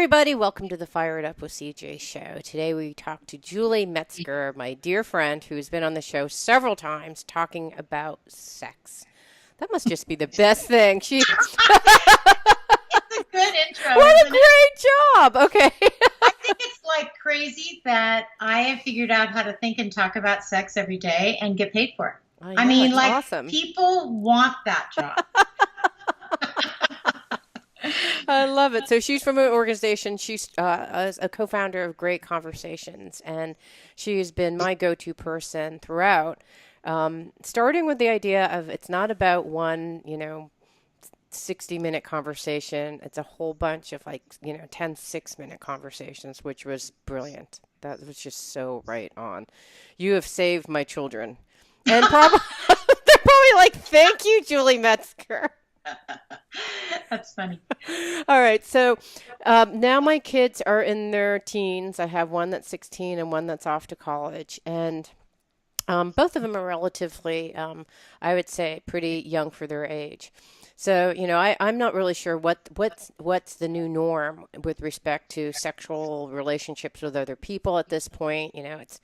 everybody. Welcome to the Fire It Up with CJ show. Today we talk to Julie Metzger, my dear friend who's been on the show several times talking about sex. That must just be the best thing. It's a good intro. What a great job. Okay. I think it's like crazy that I have figured out how to think and talk about sex every day and get paid for it. I mean, like awesome. People want that job. I love it. So she's from an organization. She's a co-founder of Great Conversations, and she's been my go-to person throughout, starting with the idea of it's not about one, 60-minute conversation. It's a whole bunch of 10 6-minute conversations, which was brilliant. That was just so right on. You have saved my children. And probably they're probably like, thank you, Julie Metzger. That's funny. All right. So now my kids are in their teens. I have one that's 16 and one that's off to college. And both of them are relatively, I would say, pretty young for their age. So, I'm not really sure what's the new norm with respect to sexual relationships with other people at this point. It's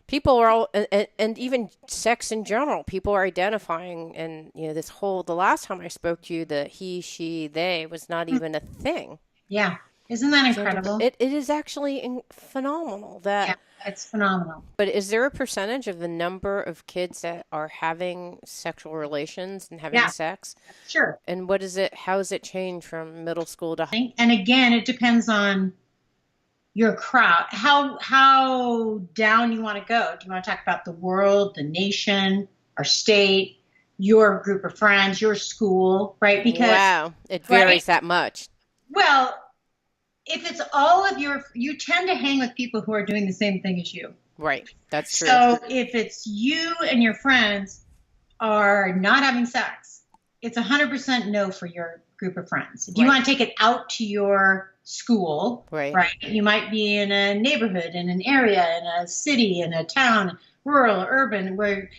people are all, and even sex in general, people are identifying, and, the last time I spoke to you, the he, she, they was not even a thing. Yeah. Isn't that incredible? It is actually phenomenal that. Yeah, it's phenomenal. But is there a percentage of the number of kids that are having sexual relations and having sex? Sure. And how has it changed from middle school to high? And again, it depends on your crowd, how down you want to go. Do you want to talk about the world, the nation, our state, your group of friends, your school, right? Because wow, it varies that much. Well, if it's all of you tend to hang with people who are doing the same thing as you. Right, that's true. So if it's you and your friends are not having sex, it's 100% no for your group of friends. If you want to take it out to your school, right? You might be in a neighborhood, in an area, in a city, in a town, rural, urban, where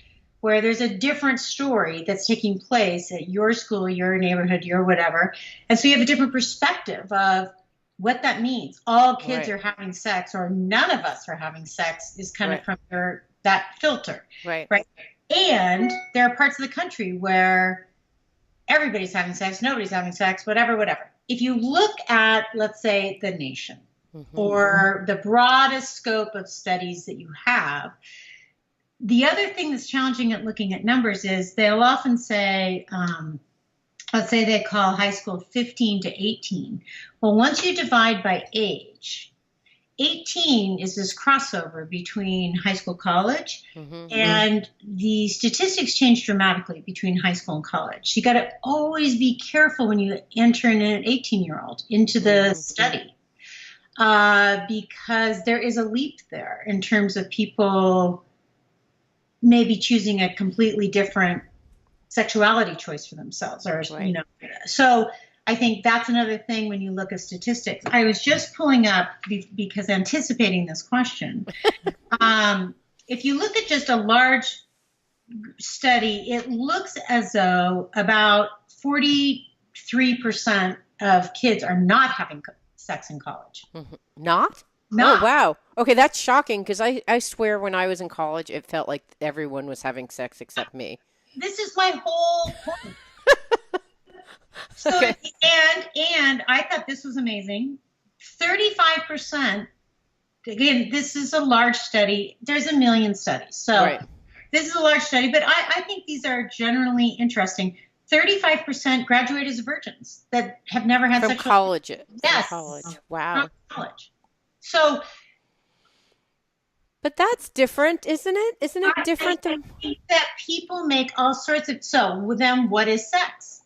there's a different story that's taking place at your school, your neighborhood, your whatever. And so you have a different perspective of what that means. All kids are having sex, or none of us are having sex, is kind of from that filter. Right. And there are parts of the country where everybody's having sex, nobody's having sex, whatever. If you look at, let's say, the nation, or the broadest scope of studies that you have, the other thing that's challenging at looking at numbers is they'll often say, let's say they call high school 15 to 18. Well, once you divide by age, 18 is this crossover between high school, college, and the statistics change dramatically between high school and college. You got to always be careful when you enter an 18-year-old into the study, because there is a leap there in terms of people maybe choosing a completely different sexuality choice for themselves, or so I think that's another thing when you look at statistics. I was just pulling up, because anticipating this question, if you look at just a large study, it looks as though about 43% of kids are not having sex in college. Not? Oh, wow. Okay, that's shocking, because I swear when I was in college, it felt like everyone was having sex except me. This is my whole point. So, and I thought this was amazing. 35%, again, this is a large study. There's a million studies. So this is a large study, but I think these are generally interesting. 35% graduate as virgins that have never had from college. Yes. From college. Wow. From college. So, but that's different, isn't it? Isn't it different than that people make all sorts of, so then what is sex?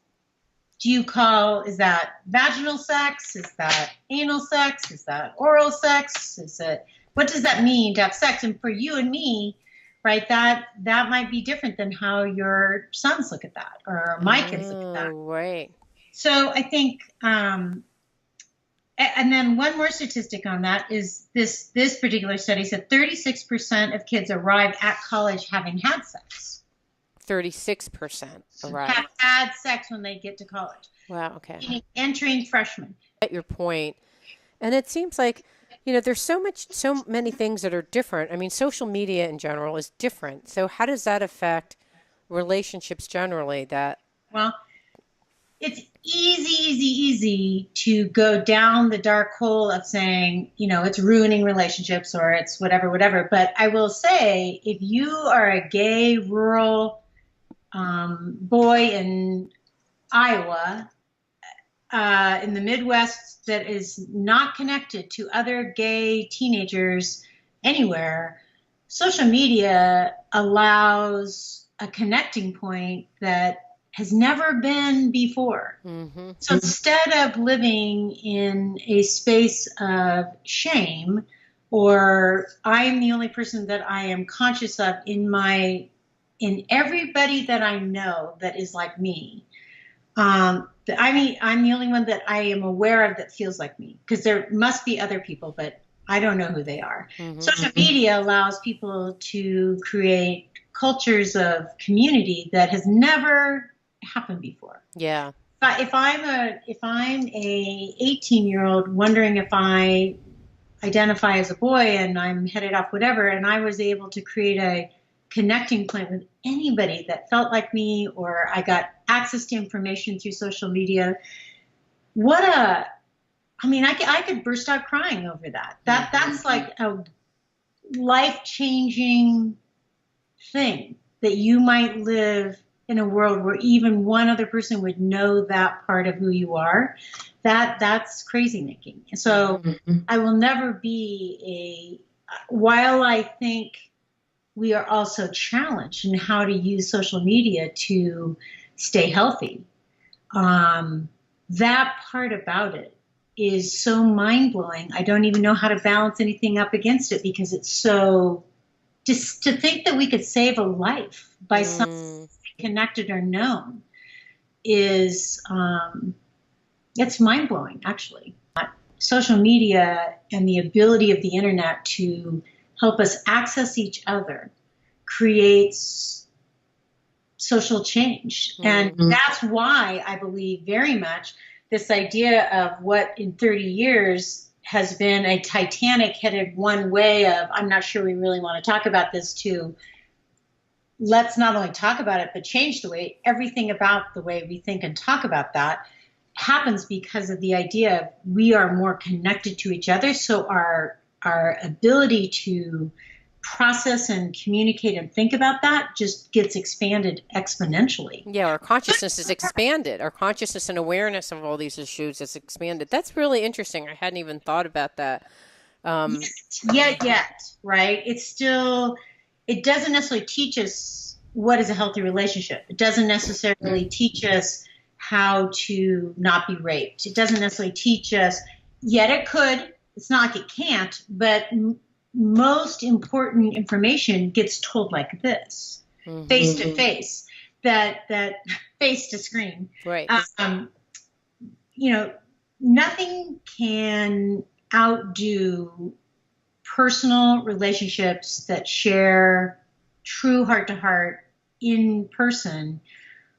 Is that vaginal sex? Is that anal sex? Is that oral sex? What does that mean to have sex? And for you and me, right, that might be different than how your sons look at that, or my kids look at that. Right. So I think, and then one more statistic on that is this particular study said 36% of kids arrive at college having had sex. 36% arrive. Have had sex when they get to college. Wow, okay. Entering freshmen. At your point, And it seems like, there's so many things that are different. I mean, social media in general is different. So how does that affect relationships generally? That Well, it's easy to go down the dark hole of saying, it's ruining relationships or it's whatever. But I will say, if you are a gay rural boy in Iowa, in the Midwest, that is not connected to other gay teenagers anywhere, social media allows a connecting point that has never been before. mm-hmm. So instead of living in a space of shame, or I'm the only person that I am conscious of in everybody that I know that is like me, I'm the only one that I am aware of that feels like me, because there must be other people, but I don't know who they are. Mm-hmm. Social media allows people to create cultures of community that has never happened before. Yeah. If I'm a 18-year-old wondering if I identify as a boy and I'm headed off whatever, and I was able to create a connecting point with anybody that felt like me, or I got access to information through social media, I could burst out crying over that. That's like a life-changing thing, that you might live in a world where even one other person would know that part of who you are. That's crazy making. So I will never be while I think we are also challenged in how to use social media to stay healthy. That part about it is so mind-blowing. I don't even know how to balance anything up against it, because it's so, just to think that we could save a life by something connected or known is, it's mind-blowing, actually. Social media and the ability of the internet to help us access each other creates social change. And that's why I believe very much this idea of what in 30 years has been a Titanic headed one way of, I'm not sure we really want to talk about this, to let's not only talk about it, but change everything about the way we think and talk about that happens because of the idea of we are more connected to each other. So our ability to process and communicate and think about that just gets expanded exponentially. Yeah, our consciousness is expanded. Our consciousness and awareness of all these issues is expanded. That's really interesting. I hadn't even thought about that. Yet, right? It doesn't necessarily teach us what is a healthy relationship. It doesn't necessarily teach us how to not be raped. It doesn't necessarily teach us, yet it could. It's not like it can't, but most important information gets told like this, face to face, that face to screen. Right. Nothing can outdo personal relationships that share true heart to heart in person.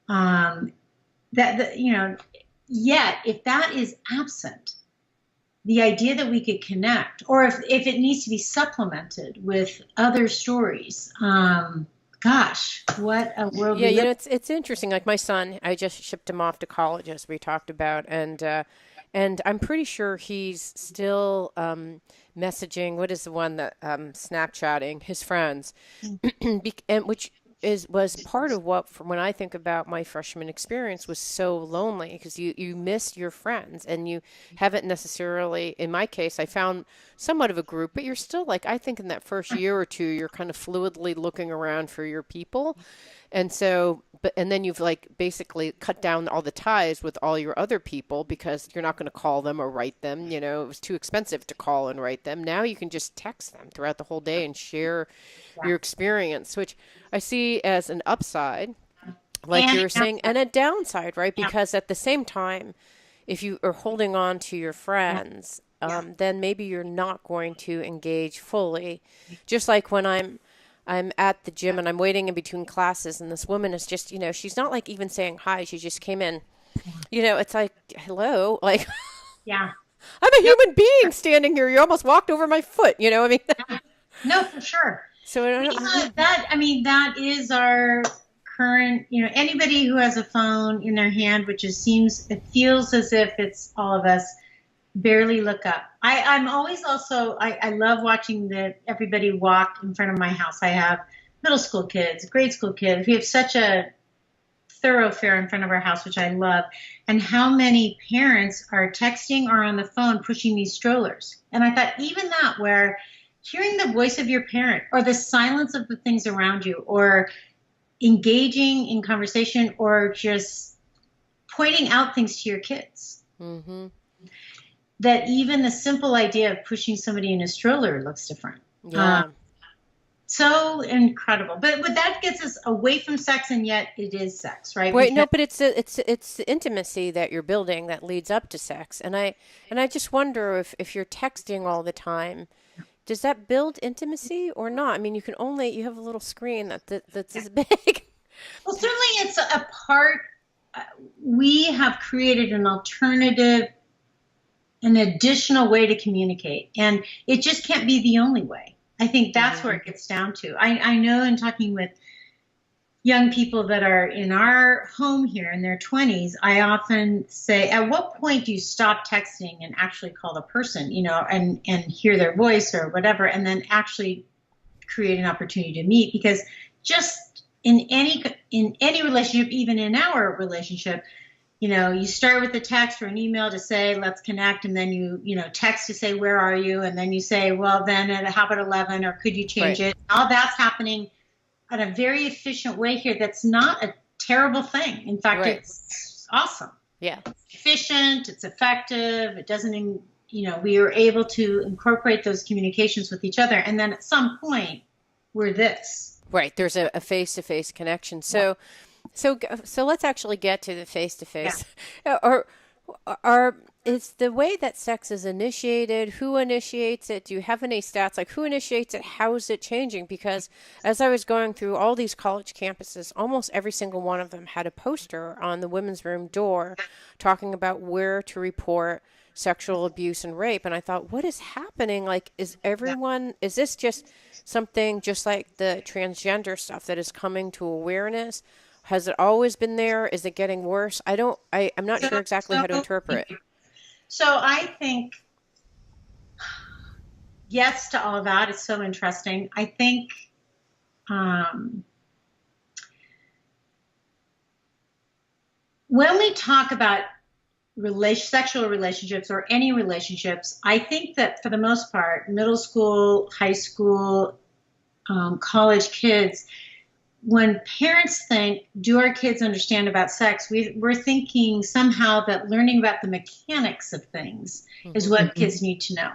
Yet if that is absent, the idea that we could connect, or if it needs to be supplemented with other stories, gosh, what a world. Yeah, it's interesting. Like my son, I just shipped him off to college, as we talked about, and I'm pretty sure he's still messaging. What is the one that Snapchatting his friends, and which was part of what, from when I think about my freshman experience, was so lonely, because you miss your friends and you haven't necessarily, in my case, I found somewhat of a group, but you're still like, I think in that first year or two, you're kind of fluidly looking around for your people. And so, and then you've like basically cut down all the ties with all your other people because you're not going to call them or write them. It was too expensive to call and write them. Now you can just text them throughout the whole day and share your experience, which I see as an upside, like you were saying, and a downside, right? Because at the same time, if you are holding on to your friends, then maybe you're not going to engage fully. Just like when I'm at the gym and I'm waiting in between classes, and this woman is just, she's not like even saying hi. She just came in, it's like, hello, like, yeah. I'm a No, human being standing here. You almost walked over my foot. I mean, no, for sure. so I don't know. That is our current, anybody who has a phone in their hand, which it feels as if it's all of us, barely look up. I'm always also, I love watching everybody walk in front of my house. I have middle school kids, grade school kids. We have such a thoroughfare in front of our house, which I love. And how many parents are texting or on the phone pushing these strollers. And I thought even that, where hearing the voice of your parent or the silence of the things around you, or engaging in conversation, or just pointing out things to your kids. Mm-hmm. That even the simple idea of pushing somebody in a stroller looks different. Yeah. So incredible. But that gets us away from sex, and yet it is sex, right? Wait, no, but it's the intimacy that you're building that leads up to sex. And I just wonder if you're texting all the time, does that build intimacy or not? I mean, you have a little screen that's this big. Well, certainly it's a part. We have created an alternative, an additional way to communicate, and it just can't be the only way. I think that's where it gets down to. I know in talking with young people that are in our home here in their 20s, I often say, at what point do you stop texting and actually call the person, and hear their voice or whatever, and then actually create an opportunity to meet? Because just in any relationship, even in our relationship, you start with a text or an email to say, let's connect. And then you text to say, where are you? And then you say, well, then how about 11, or could you change it? All that's happening in a very efficient way here. That's not a terrible thing. In fact, it's awesome. Yeah. It's efficient. It's effective. It doesn't, we are able to incorporate those communications with each other. And then at some point we're this. Right. There's a face-to-face connection. So let's actually get to the face-to-face. Is the way that sex is initiated, who initiates it? Do you have any stats? Like, who initiates it? How is it changing? Because as I was going through all these college campuses, almost every single one of them had a poster on the women's room door talking about where to report sexual abuse and rape. And I thought, what is happening? Like, is this just something just like the transgender stuff that is coming to awareness? Has it always been there? Is it getting worse? I'm not sure exactly how to interpret. So I think yes to all of that. It's so interesting. I think when we talk about sexual relationships or any relationships, I think that for the most part, middle school, high school, college kids, when parents think, do our kids understand about sex? We're thinking somehow that learning about the mechanics of things is what kids need to know.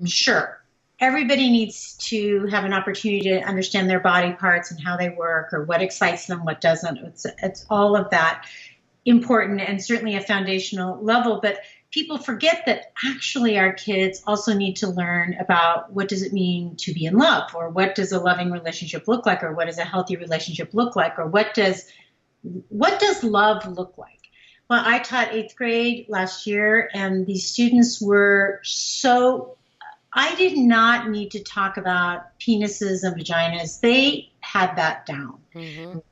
Sure. Everybody needs to have an opportunity to understand their body parts and how they work, or what excites them, what doesn't. It's all of that important, and certainly a foundational level. But people forget that actually our kids also need to learn about what does it mean to be in love, or what does a loving relationship look like, or what does a healthy relationship look like, or what does love look like. Well, I taught 8th grade last year, and these students were I did not need to talk about penises and vaginas. They had that down.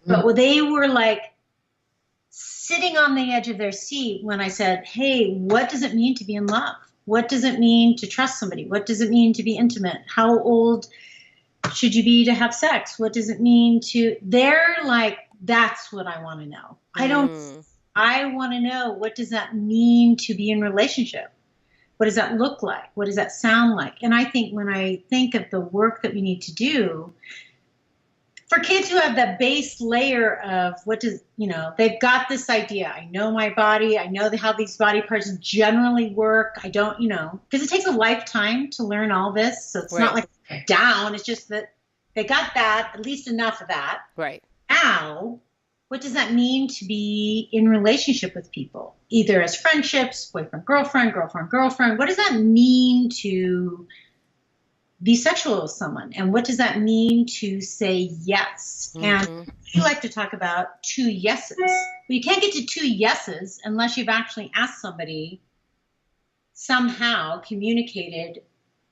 But they were like sitting on the edge of their seat when I said, hey, what does it mean to be in love? What does it mean to trust somebody? What does it mean to be intimate? How old should you be to have sex? What does it mean to, they're like, that's what I want to know. I want to know, what does that mean to be in relationship? What does that look like? What does that sound like? And I think when I think of the work that we need to do for kids who have the base layer of they've got this idea. I know my body. I know how these body parts generally work. I don't, because it takes a lifetime to learn all this. So it's not like down. It's just that they got that, at least enough of that. Right. Now, what does that mean to be in relationship with people, either as friendships, boyfriend, girlfriend, girlfriend? What does that mean to be sexual with someone? And what does that mean to say yes? And we like to talk about 2 yeses. But you can't get to 2 yeses unless you've actually asked somebody somehow communicated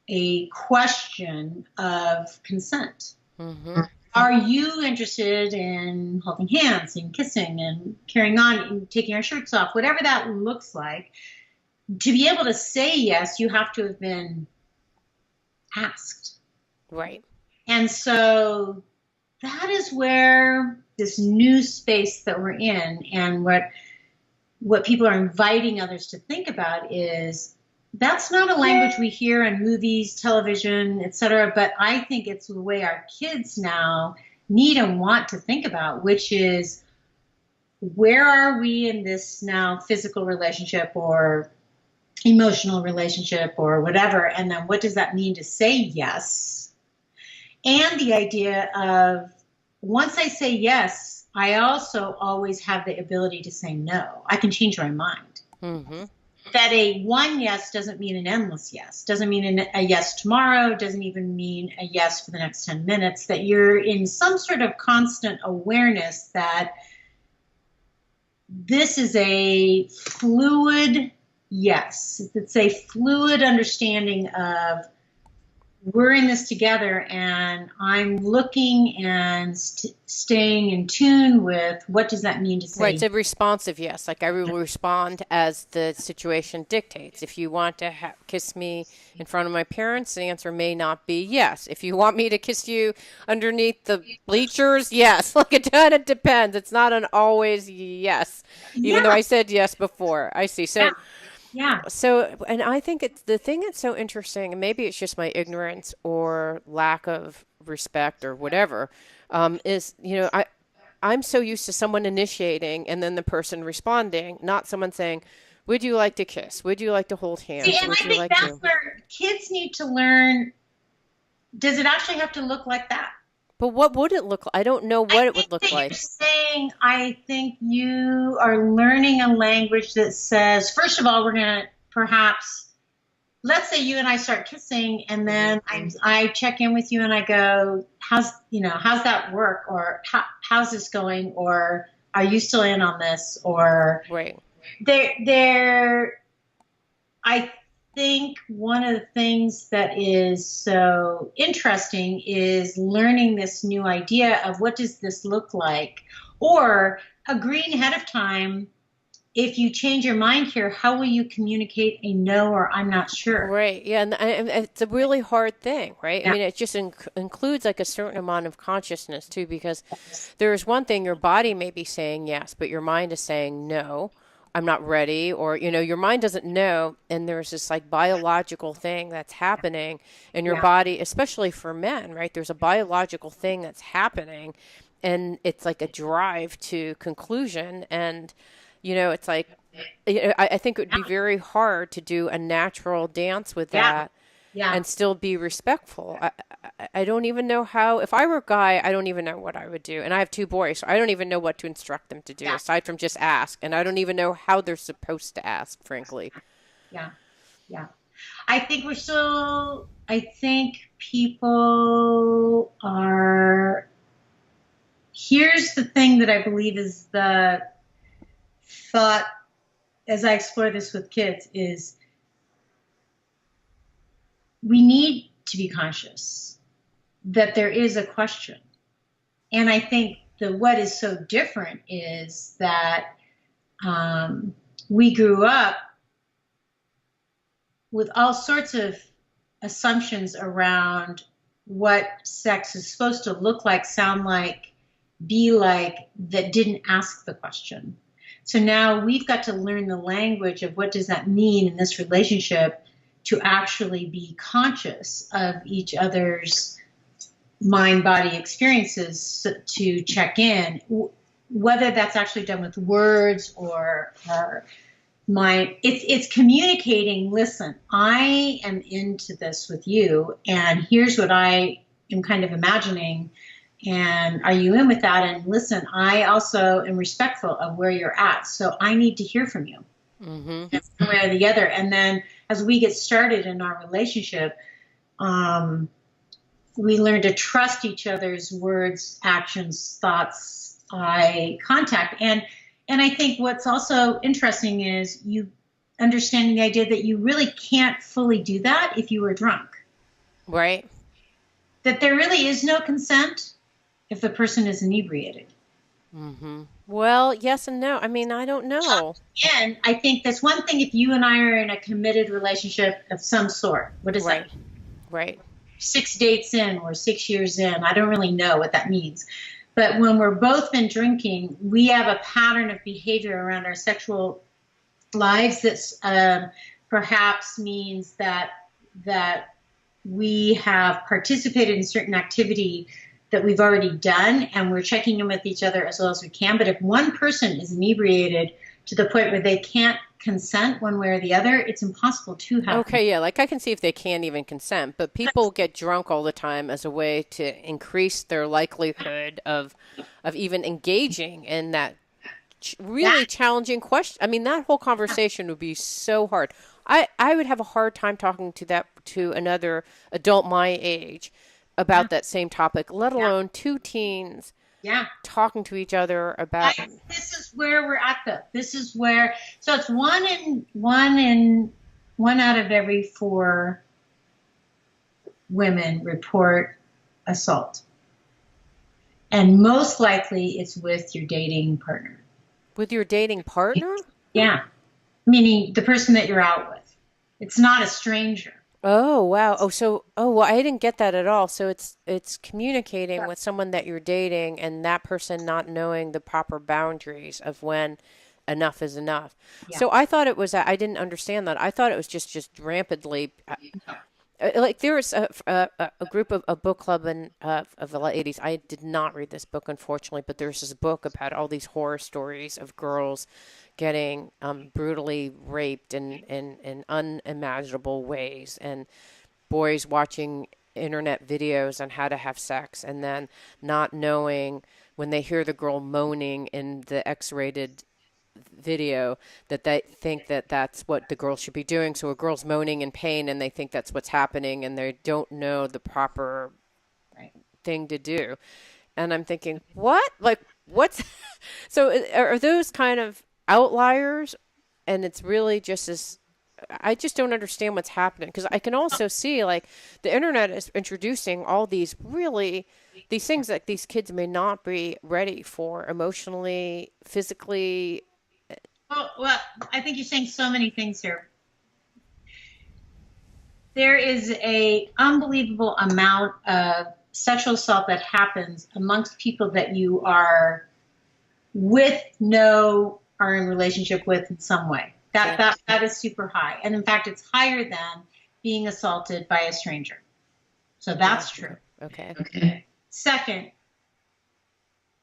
a question of consent. Mm-hmm. Are you interested in holding hands and kissing and carrying on and taking our shirts off, whatever that looks like? To be able to say yes, you have to have been asked. Right. And so that is where this new space that we're in, and what people are inviting others to think about, is that's not a language we hear in movies, television, etc. But I think it's the way our kids now need and want to think about, which is, where are we in this now physical relationship or emotional relationship or whatever? And then what does that mean to say yes? And the idea of, once I say yes, I also always have the ability to say no. I can change my mind. Mm-hmm. That a one yes doesn't mean an endless yes, doesn't mean a yes tomorrow, doesn't even mean a yes for the next 10 minutes, that you're in some sort of constant awareness that this is a fluid yes. It's a fluid understanding of, we're in this together, and I'm looking and staying in tune with, what does that mean to say? Right, it's a responsive yes. Like, I will respond as the situation dictates. If you want to kiss me in front of my parents, the answer may not be yes. If you want me to kiss you underneath the bleachers, yes. Like, it kind of depends. It's not an always yes, even though I said yes before. I see. So. Yeah. So, and I think it's the thing that's so interesting, and maybe it's just my ignorance or lack of respect or whatever, is, I'm so used to someone initiating and then the person responding, not someone saying, would you like to kiss? Would you like to hold hands? See, and I think that's where kids need to learn, does it actually have to look like that? But what would it look like? I don't know what it would look like. I think you are learning a language that says, first of all, we're going to perhaps, let's say you and I start kissing, and then I check in with you and I go, how's that work? Or how's this going? Or are you still in on this? Or right. I think one of the things that is so interesting is learning this new idea of, what does this look like? Or agreeing ahead of time, if you change your mind here, how will you communicate a no or I'm not sure? Right. Yeah. And it's a really hard thing, right? Yeah. I mean, it just includes like a certain amount of consciousness too, because there's one thing, your body may be saying yes, but your mind is saying no. I'm not ready, or, your mind doesn't know. And there's this like biological thing that's happening in your body, especially for men, right? There's a biological thing that's happening, and it's like a drive to conclusion. And, it's like, I think it would be very hard to do a natural dance with that. Yeah. And still be respectful. I don't even know how. If I were a guy, I don't even know what I would do. And I have 2 boys, so I don't even know what to instruct them to do, aside from just ask. And I don't even know how they're supposed to ask, frankly. Yeah. I think people are, here's the thing that I believe is the thought as I explore this with kids, is we need to be conscious that there is a question. And I think what is so different is that we grew up with all sorts of assumptions around what sex is supposed to look like, sound like, be like, that didn't ask the question. So now we've got to learn the language of, what does that mean in this relationship, to actually be conscious of each other's mind-body experiences, to check in, whether that's actually done with words or mind. It's communicating, listen, I am into this with you, and here's what I am kind of imagining, and are you in with that? And listen, I also am respectful of where you're at, so I need to hear from you. Mm-hmm. That's one way or the other. And then as we get started in our relationship, we learn to trust each other's words, actions, thoughts, eye contact. And I think what's also interesting is understanding the idea that you really can't fully do that if you were drunk. Right. That there really is no consent if the person is inebriated. Mm-hmm. Well, yes and no. I mean, I don't know. And I think that's one thing if you and I are in a committed relationship of some sort. What does that mean? Right. 6 dates in or 6 years in. I don't really know what that means. But when we're both been drinking, we have a pattern of behavior around our sexual lives that perhaps means that we have participated in certain activity that we've already done, and we're checking in with each other as well as we can. But if one person is inebriated to the point where they can't consent one way or the other, it's impossible to have. Okay, yeah, like I can see if they can't even consent, but people get drunk all the time as a way to increase their likelihood of even engaging in that really challenging question. I mean, that whole conversation would be so hard. I would have a hard time talking to another adult my age about that same topic, let alone two teens talking to each other about. This is where we're at, though. This is where, so it's one out of every 4 women report assault. And most likely it's with your dating partner. With your dating partner? Yeah. Meaning the person that you're out with. It's not a stranger. Oh, wow. Well, I didn't get that at all. So it's communicating with someone that you're dating and that person not knowing the proper boundaries of when enough is enough. Yeah. So I thought it was, I didn't understand that. I thought it was just rampantly, like there was a group of a book club of the late 80s. I did not read this book, unfortunately, but there's this book about all these horror stories of girls getting brutally raped in unimaginable ways, and boys watching internet videos on how to have sex and then not knowing when they hear the girl moaning in the X-rated video that they think that that's what the girl should be doing. So a girl's moaning in pain and they think that's what's happening and they don't know the proper thing to do. And I'm thinking, what? Like, what's... So are those kind of outliers? And it's really just as... I just don't understand what's happening, because I can also see, like, the internet is introducing all these things that these kids may not be ready for emotionally, physically. Well, I think you're saying so many things here. There is a unbelievable amount of sexual assault that happens amongst people that you are with, know, are in relationship with in some way. That is super high. And in fact, it's higher than being assaulted by a stranger. So that's true. Okay. Second,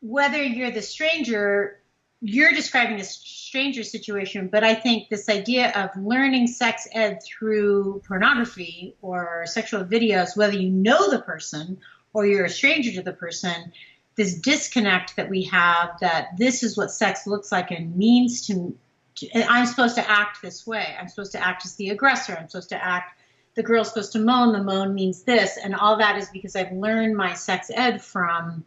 whether you're the stranger, you're describing a stranger situation, but I think this idea of learning sex ed through pornography or sexual videos, whether you know the person or you're a stranger to the person, this disconnect that we have, that this is what sex looks like and means to I'm supposed to act this way. I'm supposed to act as the aggressor. I'm supposed to act, the girl's supposed to moan. The moan means this. And all that is because I've learned my sex ed from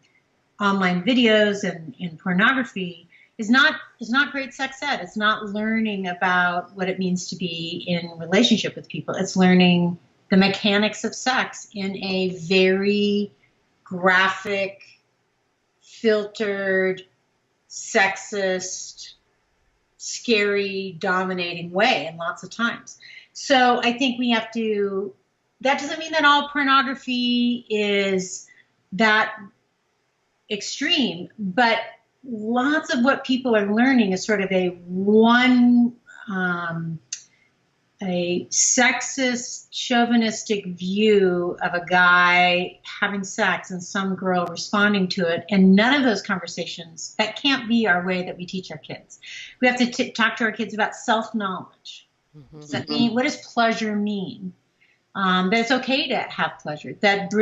online videos and pornography is not great sex ed. It's not learning about what it means to be in relationship with people. It's learning the mechanics of sex in a very graphic, filtered, sexist, scary, dominating way, and lots of times. So I think we have to, that doesn't mean that all pornography is that extreme, but lots of what people are learning is sort of a sexist, chauvinistic view of a guy having sex and some girl responding to it. And none of those conversations, that can't be our way that we teach our kids. We have to talk to our kids about self-knowledge. Mm-hmm. Does that mean, what does pleasure mean? That it's okay to have pleasure, that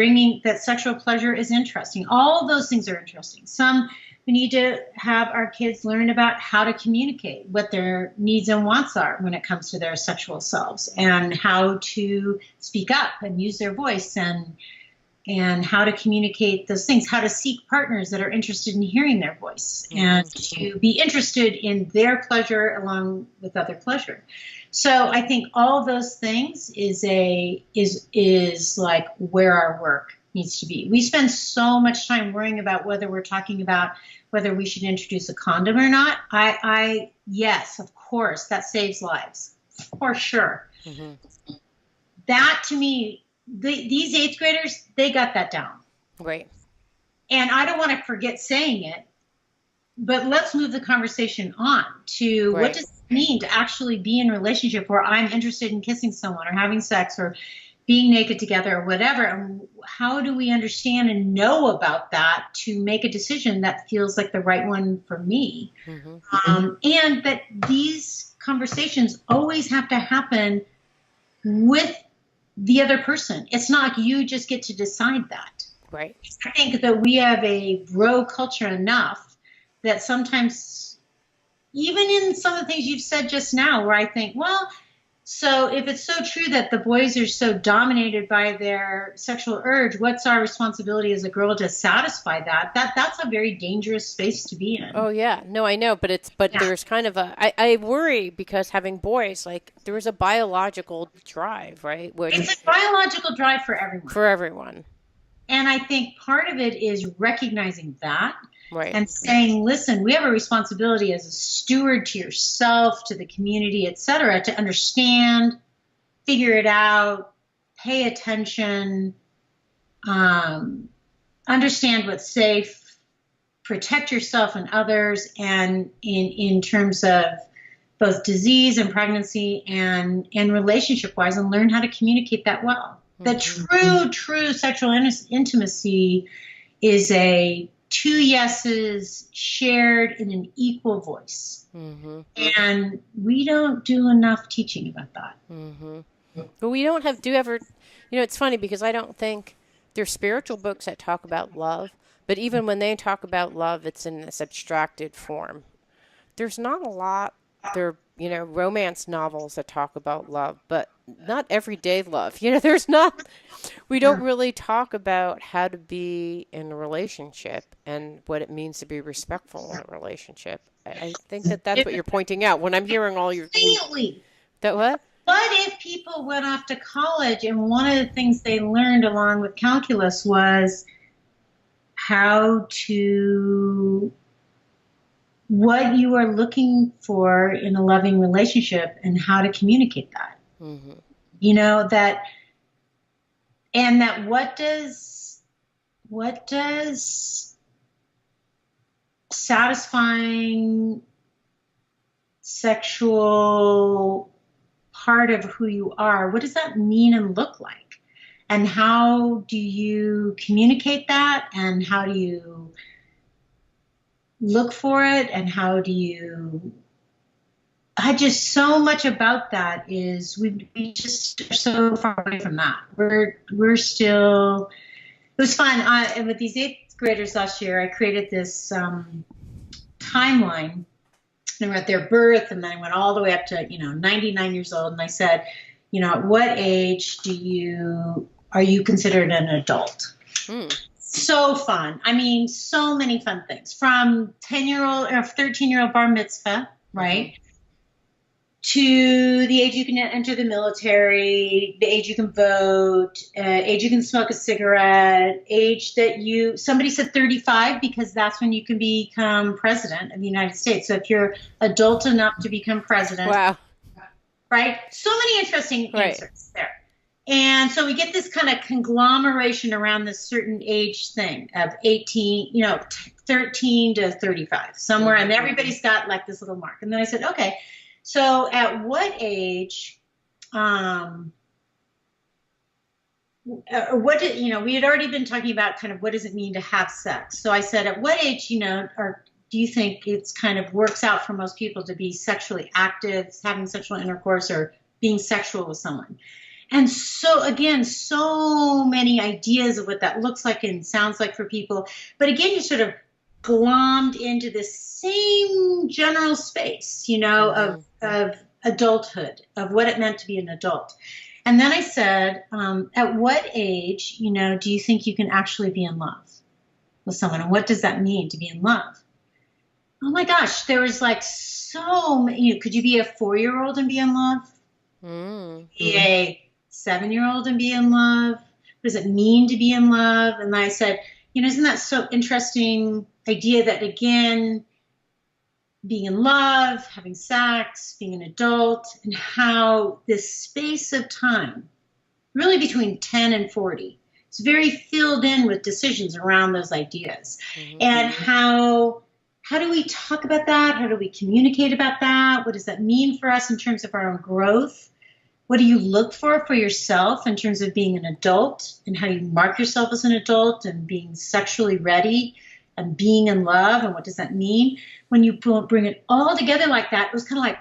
sexual pleasure is interesting. All those things are interesting. We need to have our kids learn about how to communicate, what their needs and wants are when it comes to their sexual selves, and how to speak up and use their voice and and how to communicate those things, how to seek partners that are interested in hearing their voice and to be interested in their pleasure along with other pleasure. So I think all of those things is like where our work needs to be. We spend so much time worrying about whether we're talking about whether we should introduce a condom or not. Yes, of course, that saves lives, for sure. That to me, these eighth graders, they got that down. Right. And I don't want to forget saying it, but let's move the conversation on to what does it mean to actually be in a relationship where I'm interested in kissing someone or having sex or being naked together or whatever. And how do we understand and know about that to make a decision that feels like the right one for me? And that these conversations always have to happen with the other person. It's not like you just get to decide that. Right. I think that we have a bro culture enough that sometimes, even in some of the things you've said just now, where I think, well, so if it's so true that the boys are so dominated by their sexual urge, what's our responsibility as a girl to satisfy that? That's a very dangerous space to be in. Oh yeah, no, I know, but there's kind of I worry because having boys, like there is a biological drive, right? It's a biological drive for everyone. For everyone. And I think part of it is recognizing that. Right. And saying, listen, we have a responsibility as a steward to yourself, to the community, et cetera, to understand, figure it out, pay attention, understand what's safe, protect yourself and others, and in terms of both disease and pregnancy and relationship-wise, and learn how to communicate that well. The true sexual intimacy is a two yeses shared in an equal voice. And we don't do enough teaching about that. But we don't do ever, it's funny because I don't think there's spiritual books that talk about love, but even when they talk about love, it's in this abstracted form. There's not a lot, romance novels that talk about love, but not everyday love. We don't really talk about how to be in a relationship and what it means to be respectful in a relationship. I think that's what you're pointing out when I'm hearing all your... That what? But if people went off to college and one of the things they learned along with calculus was what you are looking for in a loving relationship and how to communicate that. What does satisfying sexual part of who you are, what does that mean and look like? And how do you communicate that? And how do you look for it? And how do you... so much about that is we just are so far away from that. We're still... It was fun. With these eighth graders last year, I created this timeline. They were at their birth, and then I went all the way up to 99 years old, and I said, at what age are you considered an adult? So fun. I mean, so many fun things, from 10-year-old or 13-year-old bar mitzvah, right? To the age you can enter the military, the age you can vote, age you can smoke a cigarette, age that somebody said 35 because that's when you can become president of the United States. So if you're adult enough to become president. Wow. Right? So many interesting answers there. And so we get this kind of conglomeration around this certain age thing of 13 to 35, somewhere, and everybody's got like this little mark. And then I said, okay, so at what age, we had already been talking about kind of what does it mean to have sex. So I said, at what age, do you think it's kind of works out for most people to be sexually active, having sexual intercourse or being sexual with someone? And so, again, so many ideas of what that looks like and sounds like for people. But again, you sort of glommed into the same general space, of adulthood, of what it meant to be an adult. And then I said, at what age, do you think you can actually be in love with someone? And what does that mean to be in love? Oh my gosh, there was like so many. Could you be a 4-year-old and be in love? Be a 7-year-old and be in love? What does it mean to be in love? And I said, isn't that so interesting idea that again, being in love, having sex, being an adult, and how this space of time, really between 10 and 40, is very filled in with decisions around those ideas. And how do we talk about that? How do we communicate about that? What does that mean for us in terms of our own growth? What do you look for yourself in terms of being an adult, and how do you mark yourself as an adult, and being sexually ready and being in love, and what does that mean? When you bring it all together like that, it was kind of like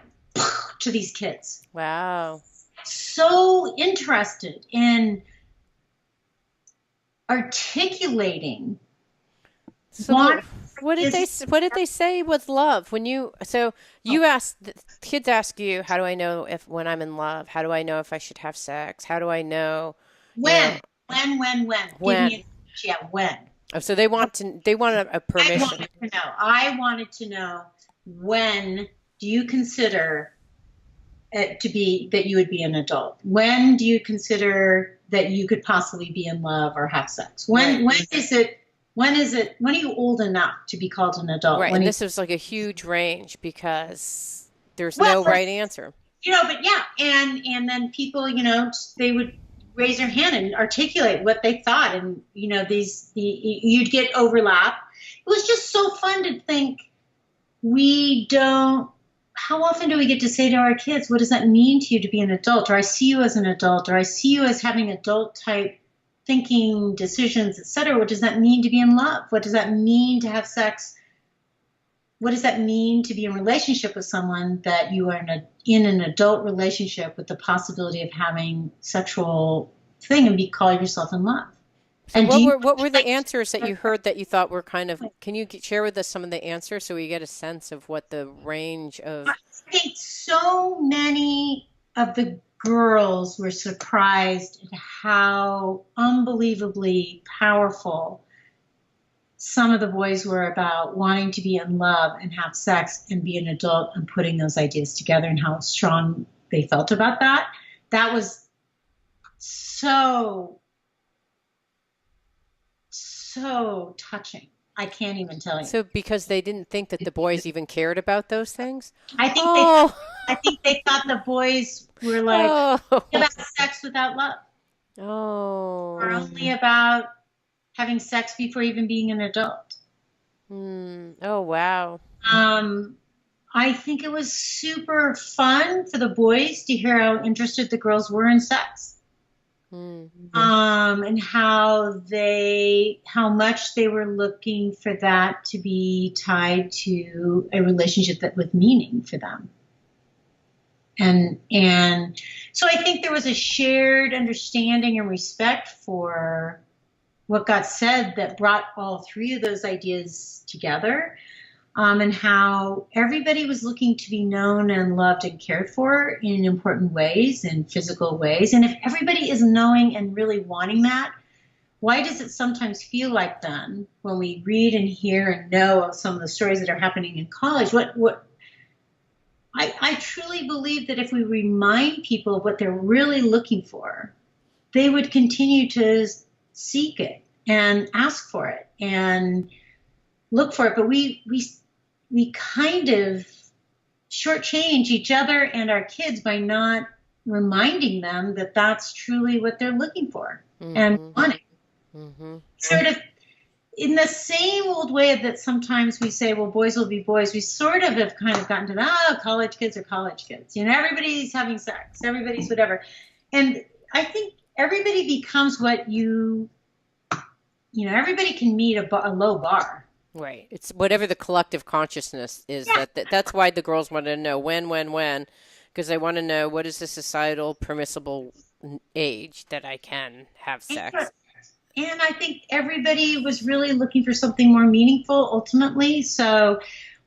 to these kids. Wow. So interested in articulating what did they say was love when you asked, the kids ask you, how do I know if when I'm in love? How do I know if I should have sex? How do I know when? When? When? Oh, so they want a permission. I wanted to know, when do you consider it to be that you would be an adult? When do you consider that you could possibly be in love or have sex? When are you old enough to be called an adult? Right. And this was like a huge range because there's no right answer. But yeah. And then people, they would raise their hand and articulate what they thought. And, you'd get overlap. It was just so fun to think how often do we get to say to our kids, what does that mean to you to be an adult? Or I see you as an adult, or I see you as having adult type thinking, decisions, etc. What does that mean to be in love? What does that mean to have sex? What does that mean to be in a relationship with someone that you are in an adult relationship with the possibility of having sexual thing and call yourself in love? So and what were the answers that you heard that you thought were kind of, can you share with us some of the answers so we get a sense of what the range of... I think so many of the girls were surprised at how unbelievably powerful some of the boys were about wanting to be in love and have sex and be an adult and putting those ideas together, and how strong they felt about that. That was so touching. I can't even tell you. So because they didn't think that the boys even cared about those things? I think they thought the boys were like about sex without love. Or only about having sex before even being an adult. Oh, wow. I think it was super fun for the boys to hear how interested the girls were in sex. And how much they were looking for that to be tied to a relationship that with meaning for them. And so I think there was a shared understanding and respect for what got said that brought all three of those ideas together. And how everybody was looking to be known and loved and cared for in important ways, in physical ways. And if everybody is knowing and really wanting that, why does it sometimes feel like then, when we read and hear and know of some of the stories that are happening in college, I truly believe that if we remind people of what they're really looking for, they would continue to seek it and ask for it and look for it. But we kind of shortchange each other and our kids by not reminding them that that's truly what they're looking for and wanting. Sort of in the same old way that sometimes we say, well, boys will be boys, we sort of have kind of gotten to college kids are college kids. Everybody's having sex, everybody's whatever. And I think everybody becomes what everybody can meet a low bar. Right. It's whatever the collective consciousness is. Yeah. That's why the girls want to know when, because they want to know, what is the societal permissible age that I can have sex. And I think everybody was really looking for something more meaningful ultimately. So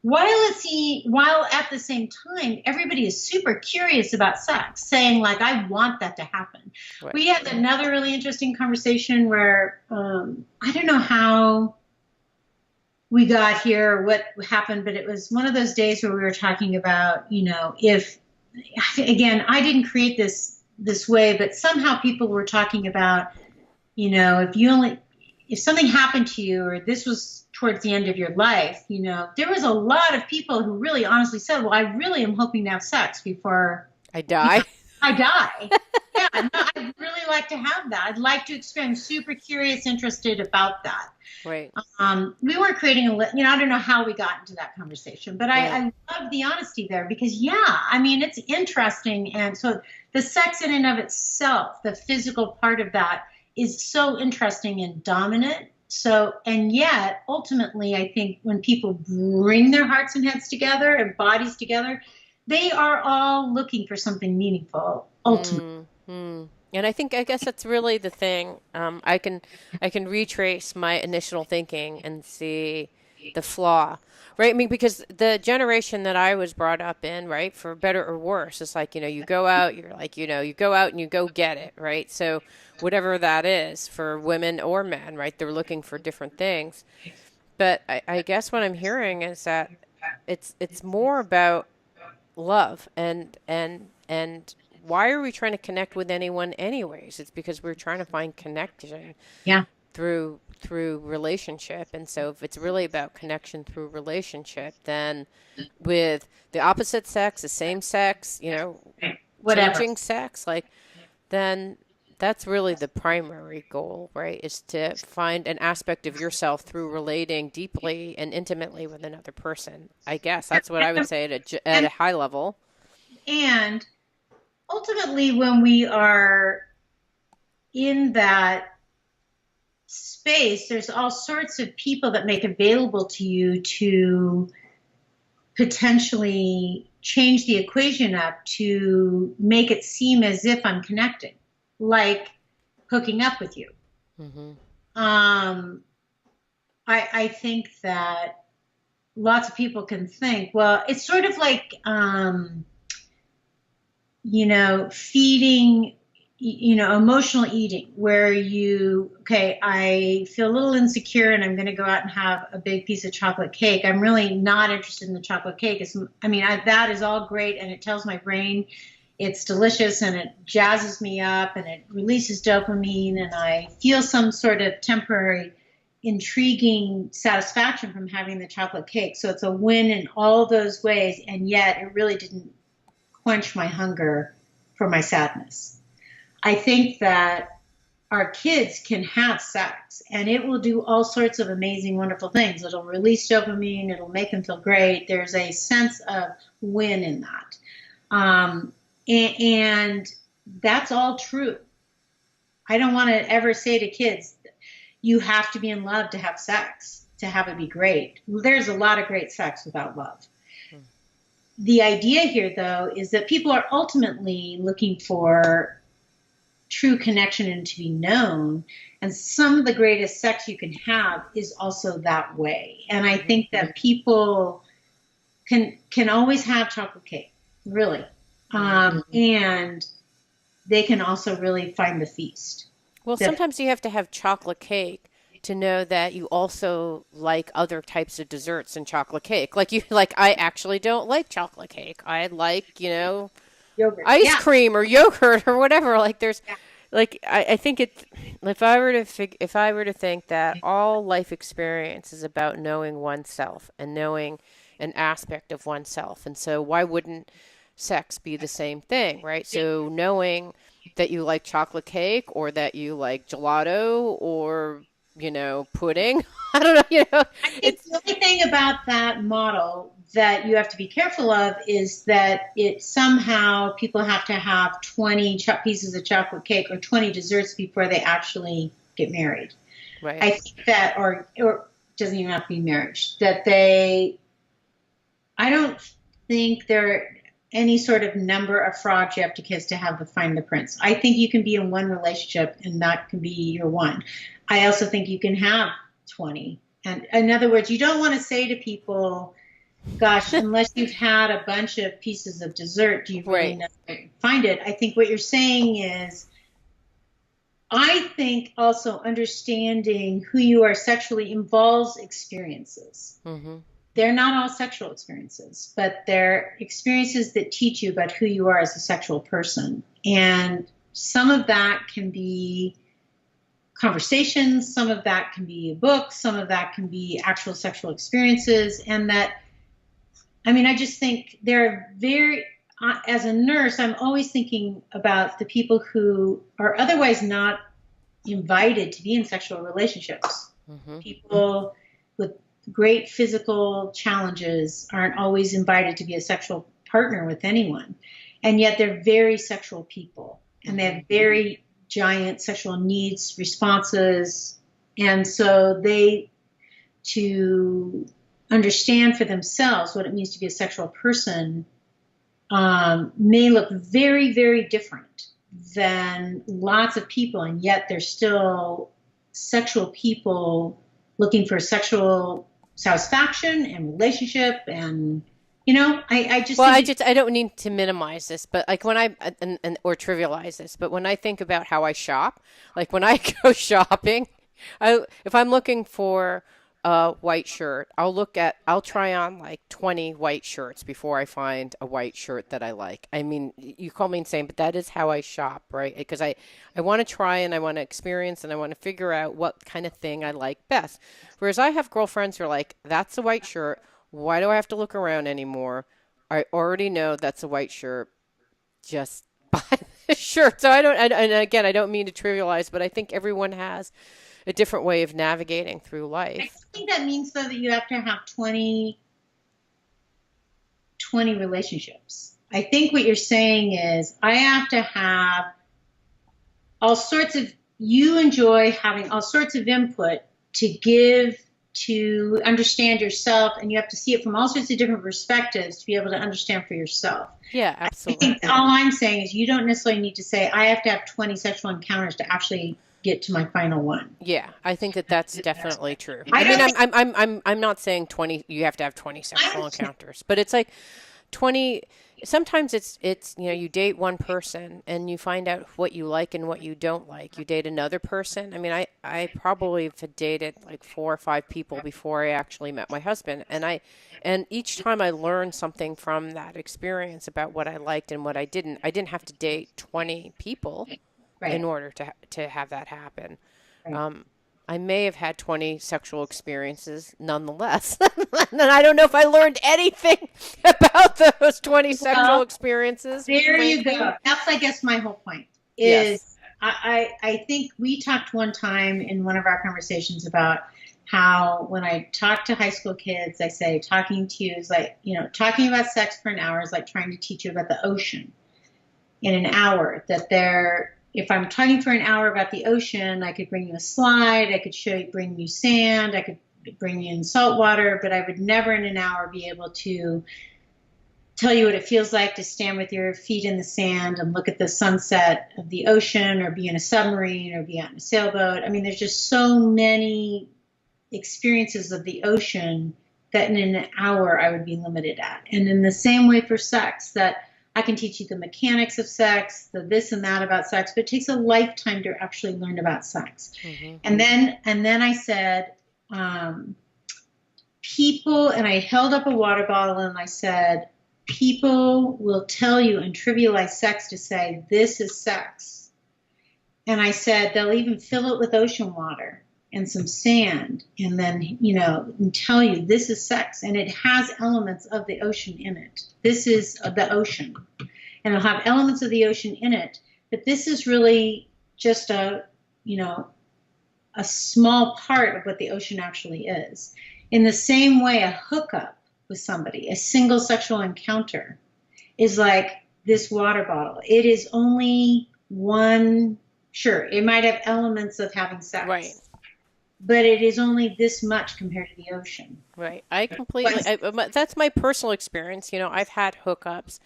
while at the same time, everybody is super curious about sex, saying like, I want that to happen. Right. We had another really interesting conversation where, I don't know how we got here or what happened, but it was one of those days where we were talking about, if, again, I didn't create this way, but somehow people were talking about, if something happened to you or this was towards the end of your life, there was a lot of people who really honestly said, well, I really am hoping to have sex before I die. I die. Yeah, no, I'd really like to have that. I'd like to experience. Super curious, interested about that. Right. We weren't creating I don't know how we got into that conversation, but I love the honesty there because, it's interesting. And so the sex in and of itself, the physical part of that is so interesting and dominant. So, and yet ultimately, I think when people bring their hearts and heads together and bodies together, they are all looking for something meaningful, ultimately. And I guess that's really the thing. I can retrace my initial thinking and see the flaw, right? I mean, because the generation that I was brought up in, right, for better or worse, it's like, you go out, you're like, you go out and you go get it, right? So whatever that is for women or men, right, they're looking for different things. But I guess what I'm hearing is that it's more about love and why are we trying to connect with anyone anyways? It's because we're trying to find connection through relationship. And so if it's really about connection through relationship, then with the opposite sex, the same sex, changing sex, then that's really the primary goal, right? Is to find an aspect of yourself through relating deeply and intimately with another person. I guess that's what I would say at a high level. And ultimately, when we are in that space, there's all sorts of people that make available to you to potentially change the equation up to make it seem as if I'm connecting, like hooking up with you. Mm-hmm. I think that lots of people can think, well, it's sort of like, feeding, emotional eating, where I feel a little insecure and I'm going to go out and have a big piece of chocolate cake. I'm really not interested in the chocolate cake. That is all great and it tells my brain it's delicious and it jazzes me up and it releases dopamine and I feel some sort of temporary intriguing satisfaction from having the chocolate cake. So it's a win in all those ways, and yet it really didn't quench my hunger for my sadness. I think that our kids can have sex and it will do all sorts of amazing, wonderful things. It'll release dopamine. It'll make them feel great. There's a sense of win in that. And that's all true. I don't want to ever say to kids, you have to be in love to have sex, to have it be great. There's a lot of great sex without love. The idea here, though, is that people are ultimately looking for true connection and to be known. And some of the greatest sex you can have is also that way. And I think that people can always have chocolate cake, really. And they can also really find the feast. Well, sometimes you have to have chocolate cake to know that you also like other types of desserts and chocolate cake. I actually don't like chocolate cake. I like, yogurt. Ice cream or yogurt or whatever. I think if I were to think that all life experience is about knowing oneself and knowing an aspect of oneself. And so why wouldn't sex be the same thing, right? So knowing that you like chocolate cake or that you like gelato or, pudding. I don't know, I think the only thing about that model that you have to be careful of is that it somehow people have to have 20 pieces of chocolate cake or 20 desserts before they actually get married. Right. I think that, or doesn't even have to be marriage, I don't think there any sort of number of frogs you have to kiss to find the prince. I think you can be in one relationship and that can be your one. I also think you can have 20. And in other words, you don't want to say to people, gosh, unless you've had a bunch of pieces of dessert, do you really Right. know where to find it? I think what you're saying is, I think also understanding who you are sexually involves experiences. Mm-hmm. They're not all sexual experiences, but they're experiences that teach you about who you are as a sexual person. And some of that can be conversations, some of that can be a book, some of that can be actual sexual experiences. And that, I mean, I just think they're very, as a nurse, I'm always thinking about the people who are otherwise not invited to be in sexual relationships. Mm-hmm. People with great physical challenges aren't always invited to be a sexual partner with anyone. And yet they're very sexual people and they Mm-hmm. have very giant sexual needs, responses. And so to understand for themselves what it means to be a sexual person, may look very, very different than lots of people, and yet they're still sexual people looking for sexual satisfaction and relationship. And, I just Well, think it's I don't need to minimize this, but like when I or trivialize this, but when I think about how I shop, like when I go shopping, if I'm looking for a white shirt, I'll try on like 20 white shirts before I find a white shirt that I like. I mean, you call me insane, but that is how I shop, right? Because I want to try and I want to experience and I want to figure out what kind of thing I like best. Whereas I have girlfriends who are like, that's a white shirt. Why do I have to look around anymore? I already know that's a white shirt. Just buy the shirt. So and again, I don't mean to trivialize, but I think everyone has a different way of navigating through I life. think that means though that you have to have 20 relationships. I think what you're saying is I have to have all sorts of, you enjoy having all sorts of input to give, to understand yourself, and you have to see it from all sorts of different perspectives to be able to understand for yourself. Yeah, I think absolutely. all I'm saying is you don't necessarily need to say I have to have 20 sexual encounters to actually get to my final one. Yeah, I think that that's definitely true. I I mean, don't think I'm not saying 20. You have to have 20 I sexual understand. encounters, but it's like 20. Sometimes it's you date one person and you find out what you like and what you don't like. You date another person. I mean, I probably have dated like 4 or 5 people before I actually met my husband, and each time I learned something from that experience about what I liked and what I didn't. I didn't have to date 20 people in Right, order to have that happen. right. Um, I may have had 20 sexual experiences nonetheless. And I don't know if I learned anything about those 20 sexual Well, experiences, there you frankly. go. That's, I guess, my whole point is Yes. I think we talked one time in one of our conversations about how when I talk to high school kids, I say talking to you is like, talking about sex for an hour is like trying to teach you about the ocean in an hour. If I'm talking for an hour about the ocean, I could bring you a slide, I could bring you sand, I could bring you in salt water, but I would never in an hour be able to tell you what it feels like to stand with your feet in the sand and look at the sunset of the ocean or be in a submarine or be out in a sailboat. I mean, there's just so many experiences of the ocean that in an hour I would be limited at. And in the same way for sex, that I can teach you the mechanics of sex, the this and that about sex, but it takes a lifetime to actually learn about sex. Hmm. And then I said, people, and I held up a water bottle and I said, people will tell you and trivialize sex to say, this is sex. And I said, they'll even fill it with ocean water and some sand and then, and tell you this is sex. And it has elements of the ocean in it. This is the ocean. And it'll have elements of the ocean in it. But this is really just a small part of what the ocean actually is. In the same way, a hookup with somebody, a single sexual encounter, is like this water bottle. It is only one, sure, it might have elements of having Right. sex, but it is only this much compared to the ocean. Right. I completely, But that's my personal experience. I've had hookups,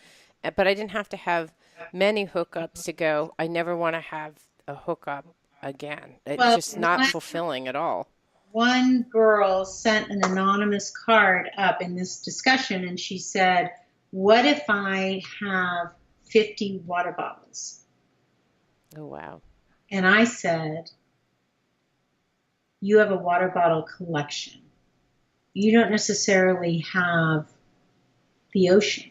but I didn't have to have many hookups to I never want to have a hookup again. It's well, just not fulfilling at all. one girl sent an anonymous card up in this discussion, and she said, what if I have 50 water bottles? Oh, wow. And I said, you have a water bottle collection. You don't necessarily have the ocean.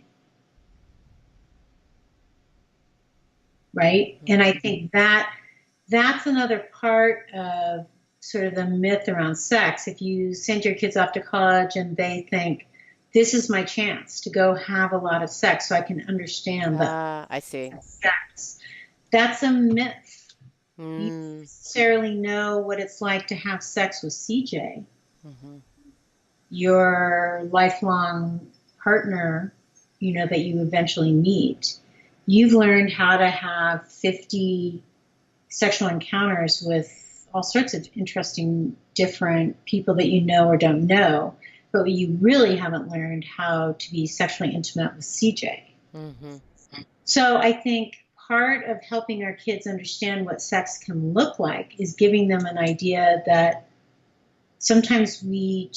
Right? Mm-hmm. And I think that's another part of sort of the myth around sex. If you send your kids off to college and they think, this is my chance to go have a lot of sex so I can understand that I see. Sex. That's a myth. You don't necessarily know what it's like to have sex with CJ, your lifelong partner, that you eventually meet. You've learned how to have 50 sexual encounters with all sorts of interesting, different people that you know or don't know, but you really haven't learned how to be sexually intimate with CJ. Mm-hmm. So I think part of helping our kids understand what sex can look like is giving them an idea that sometimes we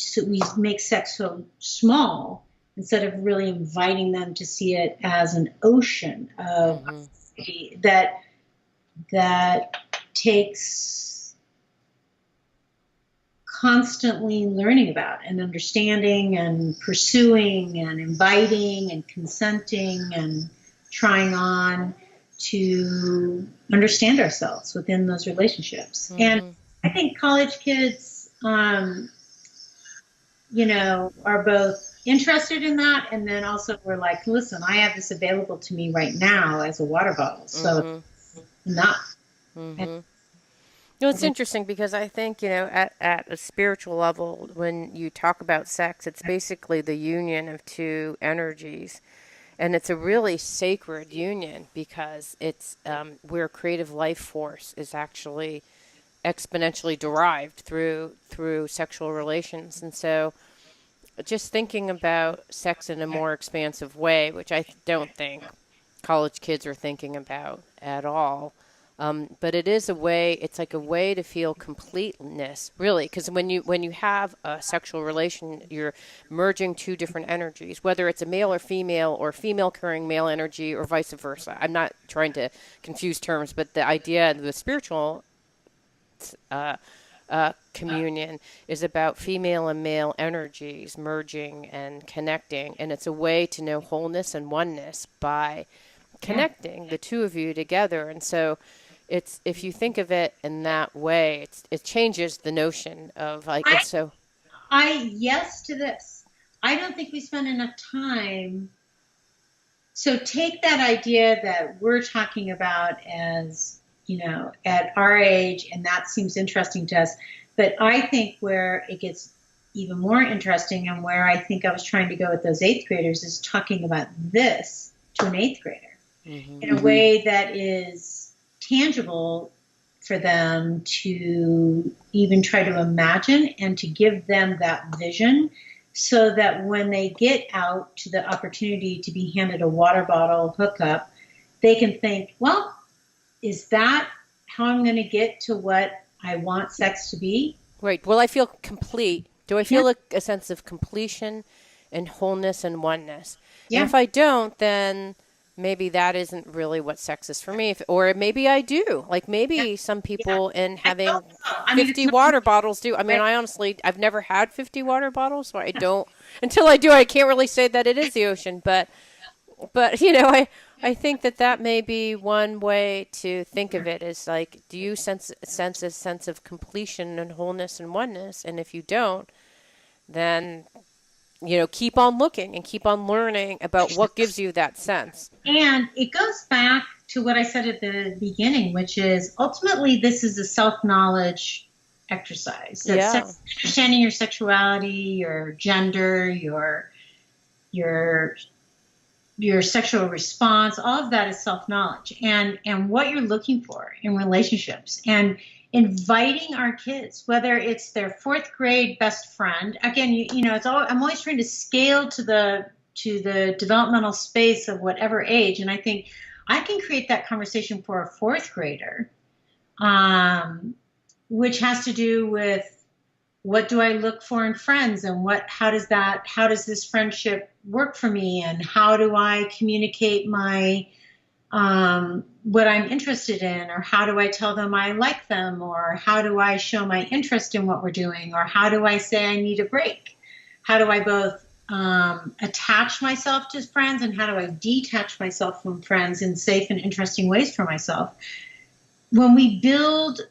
make sex so small instead of really inviting them to see it as an ocean of that takes constantly learning about and understanding and pursuing and inviting and consenting and trying on to understand ourselves within those relationships. And I think college kids, are both interested in that, and then also we're like, listen, I have this available to me right now as a water bottle, so enough. It's interesting because I think, at a spiritual level, when you talk about sex, it's basically the union of two energies. And it's a really sacred union because it's where creative life force is actually exponentially derived through sexual relations. And so just thinking about sex in a more expansive way, which I don't think college kids are thinking about at all. But it is a way. It's like a way to feel completeness, really, because when you have a sexual relation, you're merging two different energies, whether it's a male or female carrying male energy, or vice versa. I'm not trying to confuse terms, but the idea of the spiritual communion is about female and male energies merging and connecting, and it's a way to know wholeness and oneness by connecting the two of you together. And so it's, if you think of it in that way, it changes the notion of like it's so. Yes to this. I don't think we spend enough time. So take that idea that we're talking about as, at our age, and that seems interesting to us. But I think where it gets even more interesting, and where I think I was trying to go with those 8th graders, is talking about this to an 8th grader in a way that is tangible for them to even try to imagine, and to give them that vision, so that when they get out to the opportunity to be handed a water bottle hookup, they can think, well, is that how I'm going to get to what I want sex to be? Right. Will I feel complete? Do I feel a sense of completion and wholeness and oneness? Yeah. And if I don't, then maybe that isn't really what sex is for me. Or maybe I do. Like maybe some people in having 50 water bottles do. I mean, I've never had 50 water bottles, so I don't. Until I do, I can't really say that it is the ocean. But I think that may be one way to think of it, is like, do you sense a sense of completion and wholeness and oneness? And if you don't, then keep on looking and keep on learning about what gives you that sense. And it goes back to what I said at the beginning, which is ultimately this is a self-knowledge exercise. Understanding your sexuality, your gender, your sexual response, all of that is self-knowledge, and what you're looking for in relationships, and inviting our kids, whether it's their 4th grade best friend. Again, I'm always trying to scale to the developmental space of whatever age, and I think I can create that conversation for a 4th grader, which has to do with what do I look for in friends, and how does this friendship work for me, and how do I communicate my what I'm interested in, or how do I tell them I like them, or how do I show my interest in what we're doing, or how do I say I need a break? How do I both attach myself to friends, and how do I detach myself from friends in safe and interesting ways for myself? When we build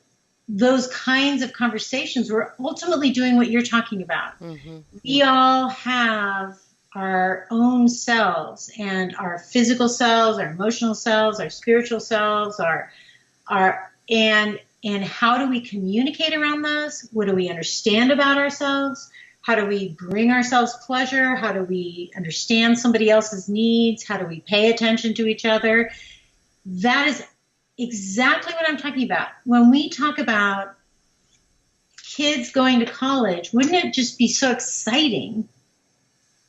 those kinds of conversations, we're ultimately doing what you're talking about. Mm-hmm. We all have our own selves, and our physical selves, our emotional selves, our spiritual selves, and how do we communicate around those? What do we understand about ourselves? How do we bring ourselves pleasure? How do we understand somebody else's needs? How do we pay attention to each other? That is exactly what I'm talking about. When we talk about kids going to college, wouldn't it just be so exciting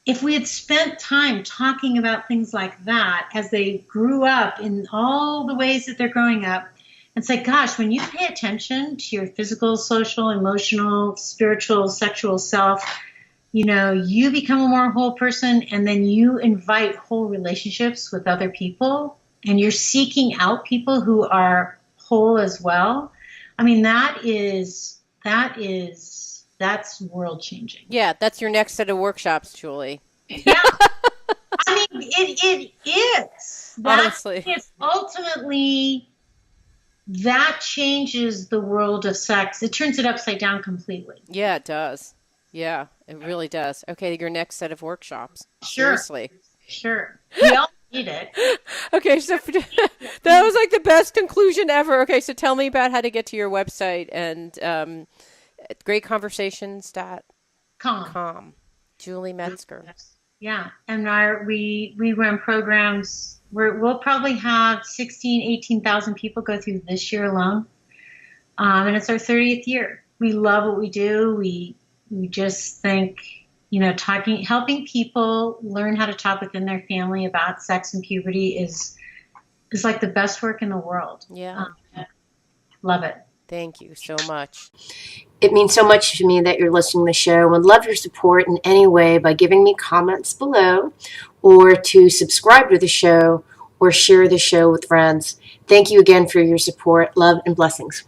if we had spent time talking about things like that as they grew up, in all the ways that they're growing up, and say, gosh, when you pay attention to your physical, social, emotional, spiritual, sexual self, you become a more whole person, and then you invite whole relationships with other people, and you're seeking out people who are whole as well. I mean, that's world changing. Yeah, that's your next set of workshops, Julie. Yeah. I mean, it is. Honestly. It's ultimately, that changes the world of sex. It turns it upside down completely. Yeah, it does. Yeah, it really does. Okay, your next set of workshops. Sure. Seriously. Sure. We all need it. Okay, so that was like the best conclusion ever. Okay, so tell me about how to get to your website and greatconversations.com. Julie Metzger. Yeah, and we run programs. We'll probably have 18,000 people go through this year alone, and it's our 30th year. We love what we do. We just think, helping people learn how to talk within their family about sex and puberty is like the best work in the world. Yeah, love it. Thank you so much. It means so much to me that you're listening to the show, and love your support in any way by giving me comments below, or to subscribe to the show, or share the show with friends. Thank you again for your support. Love and blessings.